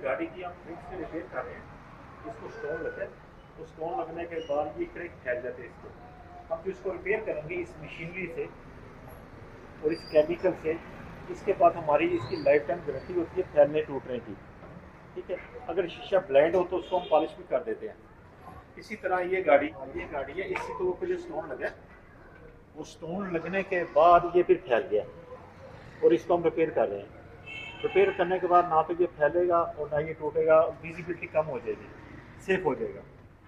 गाड़ी की हम फिर से रिपेयर कर रहे हैं, इसको स्टोन लगे, तो स्टोन लगने के बाद ये क्रैक फैल जाते हैं इसको। हम जो इसको रिपेयर करेंगे इस मशीनरी से और इस केमिकल से, इसके बाद हमारी इसकी लाइफ टाइम गारंटी होती है फैलने टूटने की। ठीक है, अगर शीशा ब्लाइंड हो तो उसको हम पॉलिश भी कर देते हैं। इसी तरह ये गाड़ी है, इससे तो वो जो स्टोन लगा, वो स्टोन लगने के बाद ये फिर फैल गया और इसको हम रिपेयर कर रहे हैं। रिपेयर करने के बाद ना तो ये फैलेगा और ना ये टूटेगा, विजिबिलिटी कम हो जाएगी, सेफ हो जाएगा।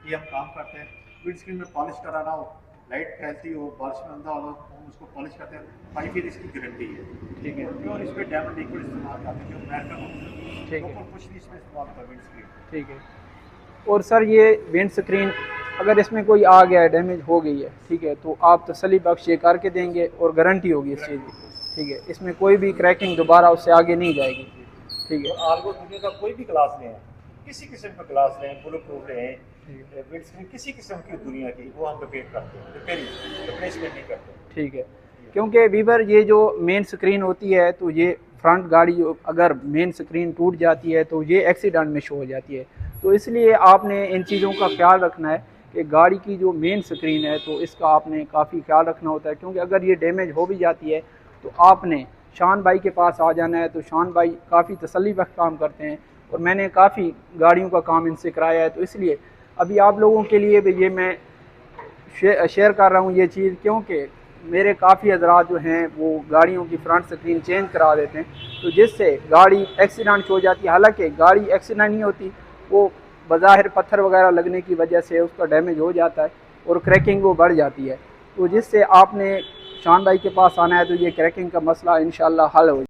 ये हम काम करते हैं। विंडस्क्रीन में पॉलिश कराना हो, लाइट फैलती हो, बारिश में अंधा हो, हम उसको पॉलिश करते हैं। 5 ईयर इसकी गारंटी है। ठीक है, और इस पर डायमंड लिक्विड इस्तेमाल करते हैं जो अमेरिकन होता है। ठीक है, कुछ नहीं इसमें इस्तेमाल कर विंडस्क्रीन। ठीक है। और सर ये विंड स्क्रीन अगर इसमें कोई आ गया है, डैमेज हो गई है, ठीक है, तो आप तसल्ली बख्श ये करके देंगे और गारंटी होगी इस चीज़ की। ठीक है, इसमें कोई भी क्रैकिंग दोबारा उससे आगे नहीं जाएगी। ठीक है, आलगो दुनिया का कोई भी ग्लास लें, किसी किस्म का ग्लास लें, बुलेट प्रूफ लें, विंडस्क्रीन किसी किस्म की दुनिया की, वो हम रिपेयर करते हैं, रिप्लेसमेंट नहीं करते। ठीक है, क्योंकि वीवर ये जो मेन स्क्रीन होती है, तो ये फ्रंट गाड़ी अगर मेन स्क्रीन टूट जाती है तो ये एक्सीडेंट में शो हो जाती है। तो इसलिए आपने इन चीज़ों का ख्याल रखना है कि गाड़ी की जो मेन स्क्रीन है तो इसका आपने काफ़ी ख्याल रखना होता है, क्योंकि अगर ये डैमेज हो भी जाती है तो आपने शान भाई के पास आ जाना है। तो शान भाई काफ़ी तसल्ली बख्श काम करते हैं और मैंने काफ़ी गाड़ियों का काम इनसे कराया है। तो इसलिए अभी आप लोगों के लिए भी ये मैं शेयर कर रहा हूँ ये चीज़, क्योंकि मेरे काफ़ी हज़रात जो हैं वो गाड़ियों की फ्रंट स्क्रीन चेंज करा देते हैं, तो जिससे गाड़ी एक्सीडेंट हो जाती है। हालांकि गाड़ी एक्सीडेंट नहीं होती, वो बज़ाहिर पत्थर वगैरह लगने की वजह से उसका डैमेज हो जाता है और क्रैकिंग वो बढ़ जाती है। तो जिससे आपने शान भाई के पास आना है तो ये क्रैकिंग का मसला इंशाल्लाह हल हो